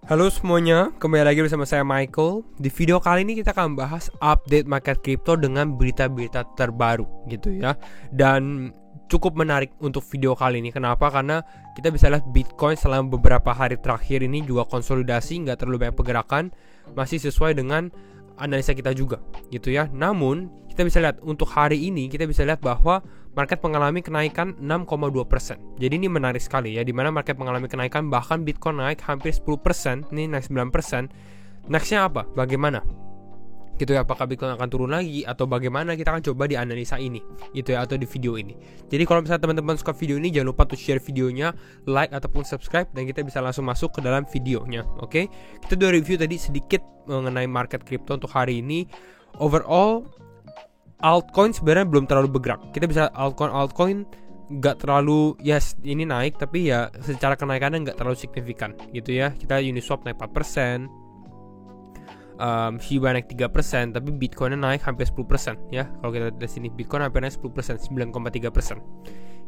Halo semuanya, kembali lagi bersama saya Michael. Di video kali ini kita akan bahas update market crypto dengan berita-berita terbaru gitu ya. Dan cukup menarik untuk video kali ini. Kenapa? Karena kita bisa lihat Bitcoin selama beberapa hari terakhir ini juga konsolidasi, nggak terlalu banyak pergerakan, masih sesuai dengan analisa kita juga gitu ya. Namun kita bisa lihat untuk hari ini kita bisa lihat bahwa market mengalami kenaikan 6,2%. Jadi ini menarik sekali ya, dimana market mengalami kenaikan, bahkan Bitcoin naik hampir 10%, ini naik 9%. Nextnya apa? Bagaimana? Gitu ya, apakah Bitcoin akan turun lagi atau bagaimana, kita akan coba dianalisa ini gitu ya, atau di video ini. Jadi kalau misalnya teman-teman suka video ini, jangan lupa untuk share videonya, like ataupun subscribe, dan kita bisa langsung masuk ke dalam videonya. Oke? Kita udah review tadi sedikit mengenai market crypto untuk hari ini. Overall altcoin sebenarnya belum terlalu bergerak. Kita bisa altcoin nggak terlalu, yes ini naik, tapi ya secara kenaikannya nggak terlalu signifikan gitu ya. Kita Uniswap naik 4%, Shiba naik 3%, tapi Bitcoinnya naik hampir 10% ya. Kalau kita lihat di sini Bitcoin hampir naik 10%, 9,3%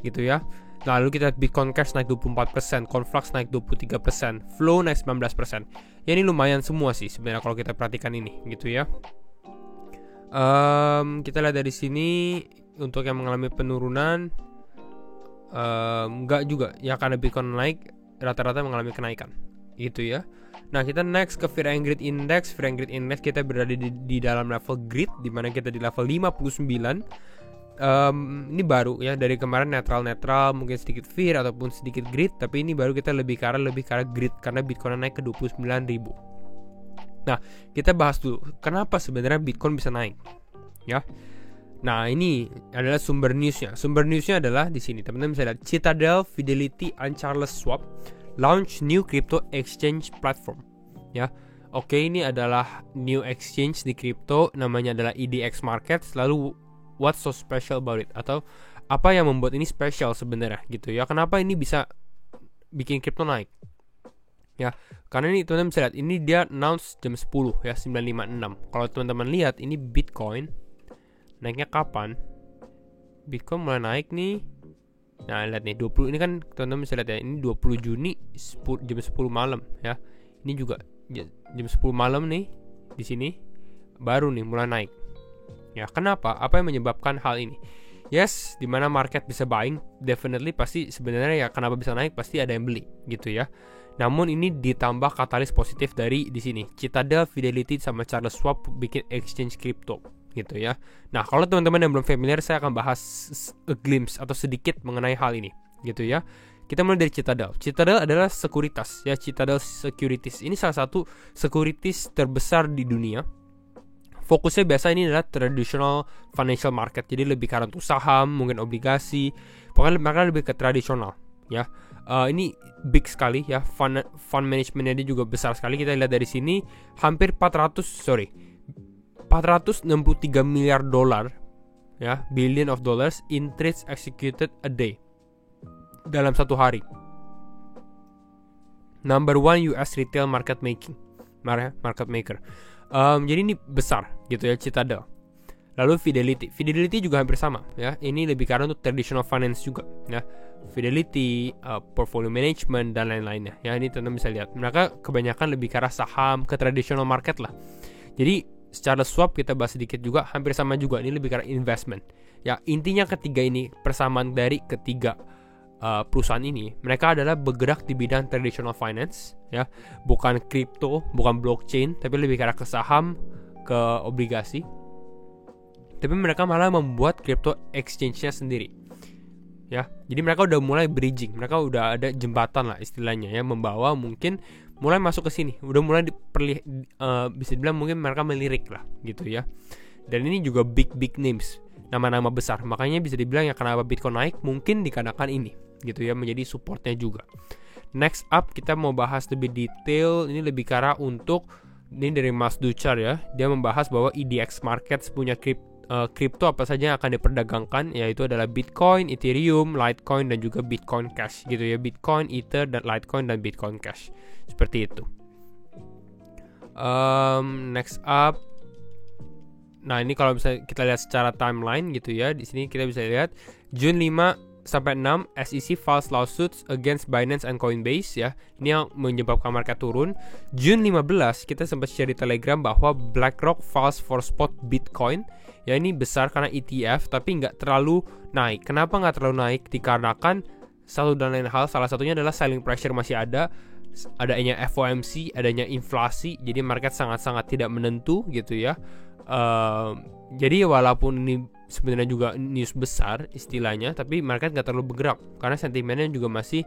gitu ya. Lalu kita Bitcoin Cash naik 24%, Conflux naik 23%, Flow naik 19%. Ya ini lumayan semua sih sebenarnya kalau kita perhatikan ini gitu ya. Kita lihat dari sini untuk yang mengalami penurunan enggak juga ya, karena Bitcoin naik rata-rata mengalami kenaikan gitu ya. Nah kita next ke Fear and Greed Index. Fear and Greed Index kita berada di dalam level greed, di mana kita di level 59. Ini baru ya, dari kemarin netral, mungkin sedikit fear ataupun sedikit greed, tapi ini baru kita lebih ke arah greed karena Bitcoin naik ke 29.000. Nah, kita bahas dulu kenapa sebenarnya Bitcoin bisa naik, ya. Nah, ini adalah sumber newsnya. Sumber newsnya adalah di sini. Teman-teman bisa lihat, Citadel, Fidelity, and Charles Schwab launch new crypto exchange platform. Ya, oke, ini adalah new exchange di crypto, namanya adalah EDX Markets. Lalu, what's so special about it? Atau apa yang membuat ini special sebenarnya, gitu ya? Kenapa ini bisa bikin crypto naik? Ya, karena ini teman-teman bisa lihat, ini dia announce jam 10 ya, 9.56. Kalau teman-teman lihat ini Bitcoin naiknya kapan? Bitcoin mulai naik nih. Nah, lihat nih 20, ini kan teman-teman bisa lihat ya, ini 20 Juni jam 10 malam ya. Ini juga jam 10 malam nih di sini baru nih mulai naik. Ya, kenapa? Apa yang menyebabkan hal ini? Yes, dimana market bisa buying, definitely pasti sebenarnya ya, kenapa bisa naik pasti ada yang beli gitu ya. Namun ini ditambah katalis positif dari di sini, Citadel, Fidelity sama Charles Schwab bikin exchange crypto gitu ya. Nah, kalau teman-teman yang belum familiar, saya akan bahas a glimpse atau sedikit mengenai hal ini gitu ya. Kita mulai dari Citadel. Citadel adalah sekuritas ya, Citadel Securities. Ini salah satu securities terbesar di dunia. Fokusnya biasa ini adalah traditional financial market, jadi lebih ke arah untuk saham, mungkin obligasi. Pokoknya mereka lebih ke tradisional ya. Ini big sekali ya, fund managementnya dia juga besar sekali. Kita lihat dari sini hampir 463 miliar dolar ya, billion of dollars in trades executed a day, dalam satu hari. Number one US retail market maker. Jadi ini besar gitu ya, Citadel. Lalu Fidelity juga hampir sama ya. Ini lebih karena untuk traditional finance juga ya. Fidelity, portfolio management dan lain-lainnya. Ya, ini teman-teman bisa lihat. Mereka kebanyakan lebih ke arah saham, ke traditional market lah. Jadi secara swap kita bahas sedikit juga, hampir sama juga. Ini lebih ke arah investment. Ya, intinya ketiga ini persamaan dari ketiga perusahaan ini. Mereka adalah bergerak di bidang traditional finance ya, bukan crypto, bukan blockchain, tapi lebih ke arah ke saham, ke obligasi. Tapi mereka malah membuat crypto exchange-nya sendiri ya. Jadi mereka udah mulai bridging, mereka udah ada jembatan lah istilahnya ya, membawa mungkin mulai masuk ke sini, udah mulai bisa dibilang mungkin mereka melirik lah gitu ya. Dan ini juga big names, nama-nama besar. Makanya bisa dibilang ya, kenapa Bitcoin naik mungkin dikarenakan ini gitu ya, menjadi supportnya juga. Next up kita mau bahas lebih detail, ini lebih ke arah untuk, ini dari Mas Duchar ya. Dia membahas bahwa EDX Markets punya kripto apa saja yang akan diperdagangkan, yaitu adalah Bitcoin, Ethereum, Litecoin, dan juga Bitcoin Cash gitu ya. Bitcoin, Ether, dan Litecoin, dan Bitcoin Cash. Seperti itu. Next up, nah ini kalau misalnya kita lihat secara timeline gitu ya, di sini kita bisa lihat June 5 sampai 6 SEC files lawsuits against Binance and Coinbase ya. Ini yang menyebabkan market turun. June 15 kita sempat share di Telegram bahwa BlackRock files for spot Bitcoin. Ya ini besar karena ETF tapi nggak terlalu naik. Kenapa nggak terlalu naik? Dikarenakan satu dan lain hal. Salah satunya adalah selling pressure masih ada. Adanya FOMC, adanya inflasi. Jadi market sangat-sangat tidak menentu gitu ya. Jadi walaupun ini sebenarnya juga news besar istilahnya, tapi market nggak terlalu bergerak karena sentimennya juga masih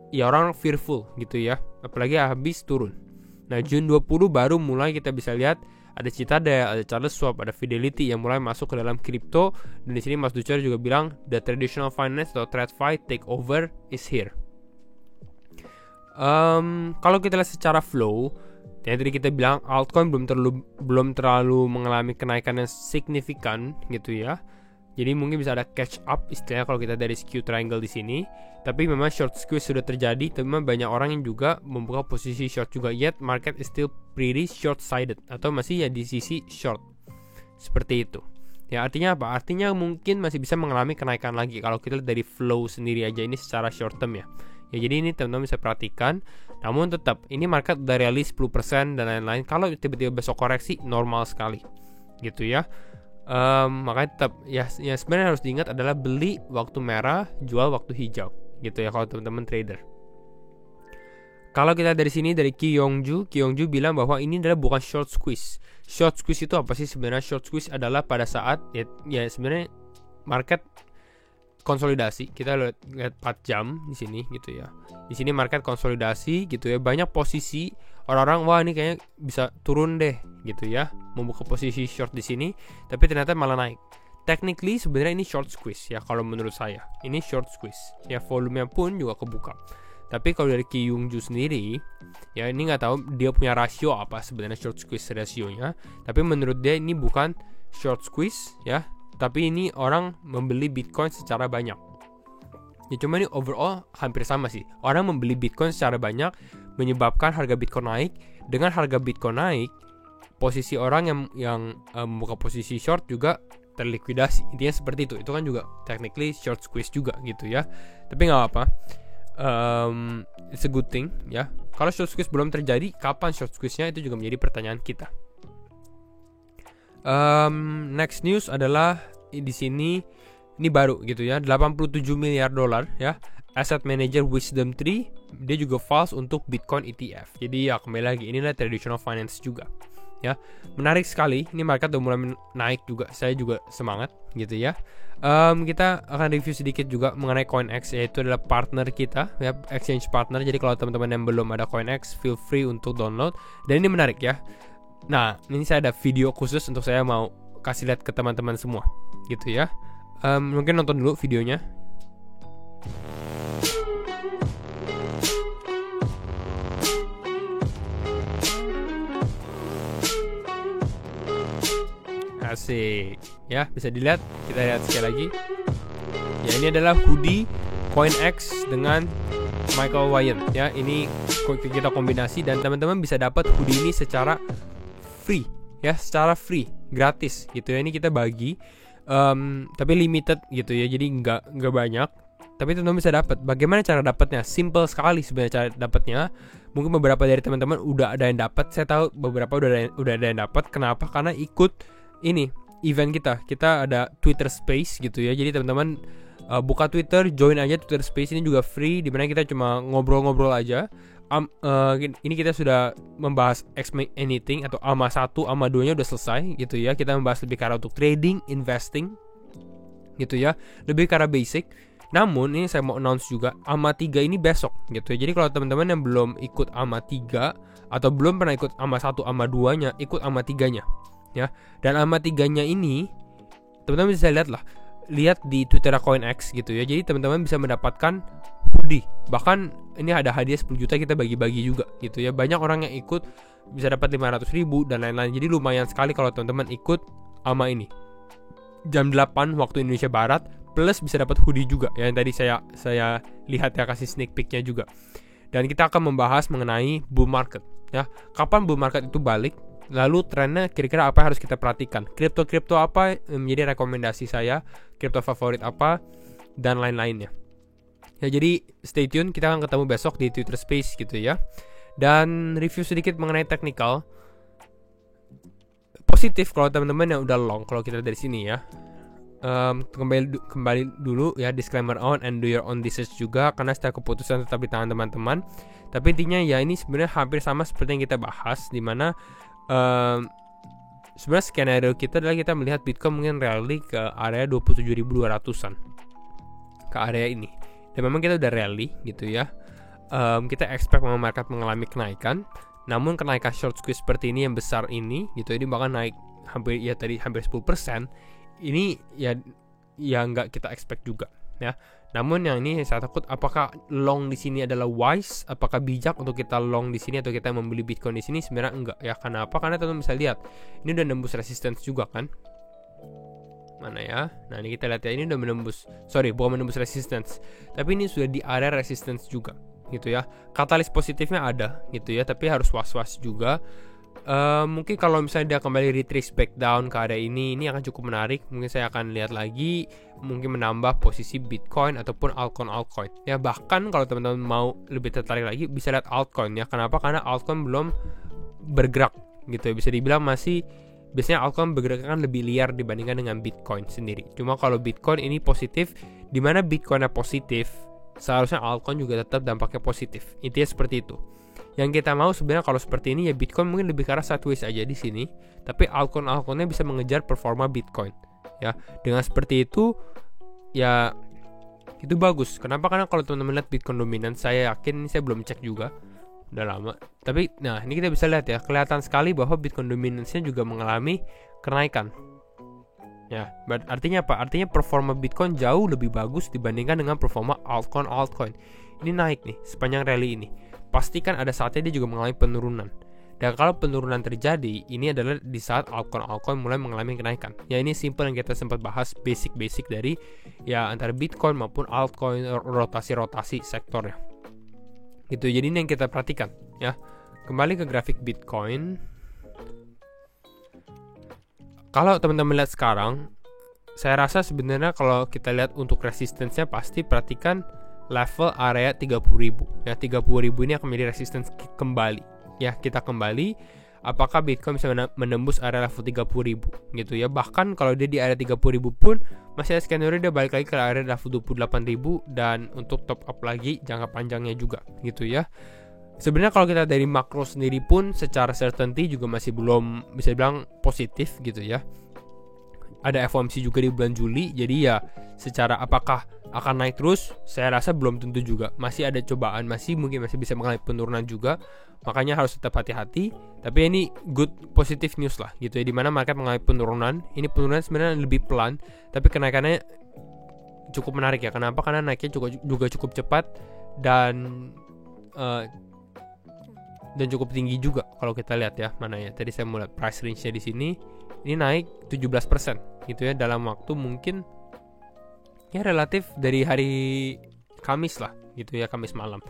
ya orang fearful gitu ya, apalagi habis turun. Nah June 20 baru mulai kita bisa lihat ada Citadel, ada Charles Schwab, ada Fidelity yang mulai masuk ke dalam kripto. Dan di sini Mas Ducar juga bilang the traditional finance atau TradFi takeover is here. Kalau kita lihat secara flow, yang tadi kita bilang altcoin belum terlalu mengalami kenaikan yang signifikan gitu ya. Jadi mungkin bisa ada catch up istilahnya kalau kita dari skew triangle di sini. Tapi memang short squeeze sudah terjadi, tapi memang banyak orang yang juga membuka posisi short juga. Yet market is still pretty short sided atau masih ya di sisi short. Seperti itu. Ya artinya apa? Artinya mungkin masih bisa mengalami kenaikan lagi kalau kita lihat dari flow sendiri aja ini secara short term ya. Ya jadi ini teman-teman bisa perhatikan. Namun tetap ini market udah rally 10% dan lain-lain. Kalau tiba-tiba besok koreksi normal sekali gitu ya. Makanya tetap ya sebenarnya harus diingat adalah beli waktu merah, jual waktu hijau gitu ya kalau teman-teman trader. Kalau kita dari sini dari Kyongju bilang bahwa ini adalah bukan short squeeze. Short squeeze itu apa sih sebenarnya? Short squeeze adalah pada saat ya sebenarnya market konsolidasi. Kita lihat 4 jam di sini gitu ya. Di sini market konsolidasi gitu ya. Banyak posisi orang-orang wah ini kayaknya bisa turun deh gitu ya. Membuka posisi short di sini tapi ternyata malah naik. Technically sebenarnya ini short squeeze ya kalau menurut saya. Ini short squeeze. Ya volumenya pun juga kebuka. Tapi kalau dari Kyungju sendiri ya ini nggak tahu dia punya rasio apa sebenarnya short squeeze rasionya. Tapi menurut dia ini bukan short squeeze ya. Tapi ini orang membeli Bitcoin secara banyak. Ya cuma ini overall hampir sama sih. Orang membeli Bitcoin secara banyak menyebabkan harga Bitcoin naik. Dengan harga Bitcoin naik, posisi orang yang membuka posisi short juga terlikuidasi. Intinya seperti itu. Itu kan juga technically short squeeze juga gitu ya. Tapi nggak apa-apa. It's a good thing ya. Kalau short squeeze belum terjadi, kapan short squeeze-nya itu juga menjadi pertanyaan kita. Next news adalah di sini ini baru gitu ya, 87 miliar dolar ya. Asset manager Wisdom Tree dia juga files untuk Bitcoin ETF. Jadi ya kembali lagi inilah traditional finance juga. Ya, menarik sekali. Ini market udah mulai naik juga. Saya juga semangat gitu ya. Kita akan review sedikit juga mengenai CoinEx, yaitu adalah partner kita ya, exchange partner. Jadi kalau teman-teman yang belum ada CoinEx, feel free untuk download. Dan ini menarik ya. Nah, ini saya ada video khusus untuk saya mau kasih lihat ke teman-teman semua gitu ya. Mungkin nonton dulu videonya. Asik ya, bisa dilihat. Kita lihat sekali lagi ya, ini adalah hoodie CoinEx dengan Michael Wyan ya. Ini kita kombinasi dan teman-teman bisa dapat hoodie ini secara free ya, secara free, gratis gitu ya. Ini kita bagi tapi limited gitu ya, jadi nggak banyak, tapi teman-teman bisa dapat. Bagaimana cara dapatnya? Simple sekali sebenarnya cara dapatnya. Mungkin beberapa dari teman-teman udah ada yang dapat, saya tahu beberapa udah ada yang dapat. Kenapa? Karena ikut ini event kita ada Twitter Space gitu ya. Jadi teman-teman buka Twitter, join aja Twitter Space, ini juga free, dimana kita cuma ngobrol-ngobrol aja. Ini kita sudah membahas Ask Me Anything atau AMA 1, AMA 2 nya udah selesai gitu ya. Kita membahas lebih ke arah untuk trading, investing gitu ya, lebih ke arah basic. Namun ini saya mau announce juga AMA 3 ini besok gitu ya. Jadi kalau teman-teman yang belum ikut AMA 3 atau belum pernah ikut AMA 1, AMA 2 nya, ikut AMA 3 nya ya. Dan AMA 3 nya ini teman-teman bisa lihat di Twitter CoinEx gitu ya. Jadi teman-teman bisa mendapatkan hoodie. Bahkan ini ada hadiah 10 juta kita bagi-bagi juga gitu ya. Banyak orang yang ikut bisa dapat 500.000 dan lain-lain. Jadi lumayan sekali kalau teman-teman ikut AMA ini. Jam 8 waktu Indonesia Barat, plus bisa dapat hoodie juga ya. Yang tadi saya lihat ya, kasih sneak peek-nya juga. Dan kita akan membahas mengenai bull market ya. Kapan bull market itu balik? Lalu trennya kira-kira apa yang harus kita perhatikan? Kripto apa menjadi rekomendasi saya? Kripto favorit apa? dan lain-lainnya. Ya, jadi stay tune, kita akan ketemu besok di Twitter Space gitu ya. Dan review sedikit mengenai technical. Positif kalau teman-teman yang udah long, kalau kita dari sini ya. Kembali dulu ya, disclaimer on and do your own research juga, karena setiap keputusan tetap di tangan teman-teman. Tapi intinya ya ini sebenarnya hampir sama seperti yang kita bahas, dimana sebenarnya skenario kita adalah kita melihat Bitcoin mungkin rally ke area 27.200an, ke area ini. Dan memang kita udah rally gitu ya. Kita expect memang market mengalami kenaikan, namun kenaikan short squeeze seperti ini yang besar ini gitu, ini bahkan naik hampir 10%. Ini ya nggak kita expect juga ya. Namun yang ini saya takut, apakah long di sini adalah wise, apakah bijak untuk kita long di sini atau kita membeli Bitcoin di sini? Sebenarnya enggak ya. Kenapa? Karena teman-teman bisa lihat ini udah nembus resistance juga kan. Mana ya? Nah, ini kita lihat ya, ini udah bukan menembus resistance, tapi ini sudah di area resistance juga gitu ya. Katalis positifnya ada gitu ya, tapi harus was-was juga. Mungkin kalau misalnya dia kembali retrace back down ke area ini akan cukup menarik. Mungkin saya akan lihat lagi, mungkin menambah posisi Bitcoin ataupun altcoin ya. Bahkan kalau teman-teman mau lebih tertarik lagi, bisa lihat altcoin ya. Kenapa? Karena altcoin belum bergerak gitu ya. Bisa dibilang biasanya altcoin bergerak kan lebih liar dibandingkan dengan Bitcoin sendiri. Cuma kalau Bitcoin ini positif, dimana Bitcoinnya positif, seharusnya altcoin juga tetap dampaknya positif. Intinya seperti itu. Yang kita mau sebenarnya kalau seperti ini ya, Bitcoin mungkin lebih ke arah sideways aja di sini, tapi altcoinnya bisa mengejar performa Bitcoin ya. Dengan seperti itu ya itu bagus. Kenapa? Karena kalau teman-teman lihat Bitcoin dominan, saya yakin, saya belum cek juga, udah lama, tapi nah ini kita bisa lihat ya, kelihatan sekali bahwa Bitcoin dominance-nya juga mengalami kenaikan ya. Artinya apa? Artinya performa Bitcoin jauh lebih bagus dibandingkan dengan performa altcoin. Ini naik nih sepanjang rally ini. Pastikan ada saatnya dia juga mengalami penurunan. Dan kalau penurunan terjadi, ini adalah di saat altcoin mulai mengalami kenaikan. Ya, ini simple yang kita sempat bahas, basic dari ya antara Bitcoin maupun altcoin, rotasi sektornya. Gitu. Jadi ini yang kita perhatikan ya. Kembali ke grafik Bitcoin. Kalau teman-teman lihat sekarang, saya rasa sebenarnya kalau kita lihat untuk resistance-nya, pasti perhatikan level area 30.000 ya. 30.000 ini akan menjadi resistance kembali ya. Kita kembali, apakah Bitcoin bisa menembus area level 30.000 gitu ya. Bahkan kalau dia di area 30.000 pun masih ada skenario dia balik lagi ke area level 28.000, dan untuk top up lagi jangka panjangnya juga gitu ya. Sebenarnya kalau kita dari makro sendiri pun secara certainty juga masih belum bisa dibilang positif gitu ya. Ada FOMC juga di bulan Juli, jadi ya secara apakah akan naik terus, saya rasa belum tentu juga. Masih ada cobaan, mungkin masih bisa mengalami penurunan juga. Makanya harus tetap hati-hati. Tapi ini good positive news lah gitu ya, dimana market mengalami penurunan. Ini penurunan sebenarnya lebih pelan, tapi kenaikannya cukup menarik ya. Kenapa? Karena naiknya juga cukup cepat dan cukup tinggi juga. Kalau kita lihat ya, mana ya, tadi saya mulai price range-nya di sini, ini naik 17% gitu ya dalam waktu mungkin ya relatif dari hari Kamis lah gitu ya, Kamis malam.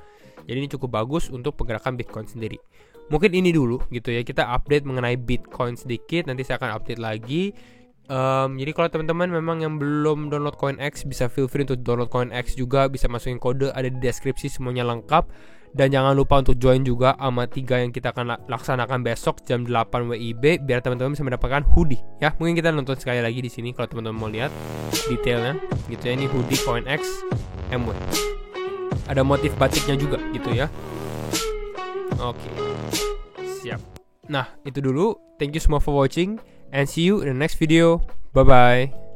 Jadi ini cukup bagus untuk pergerakan Bitcoin sendiri. Mungkin ini dulu gitu ya, kita update mengenai Bitcoin sedikit, nanti saya akan update lagi. Jadi kalau teman-teman memang yang belum download CoinEx, bisa feel free untuk download CoinEx juga, bisa masukin kode, ada di deskripsi, semuanya lengkap. Dan jangan lupa untuk join juga sama 3 yang kita akan laksanakan besok jam 8 WIB, biar teman-teman bisa mendapatkan hoodie ya. Mungkin kita nonton sekali lagi di sini kalau teman-teman mau lihat detailnya gitu ya. Ini hoodie CoinEx MW. Ada motif batiknya juga gitu ya. Oke. Siap. Nah, itu dulu. Thank you semua for watching and see you in the next video. Bye bye.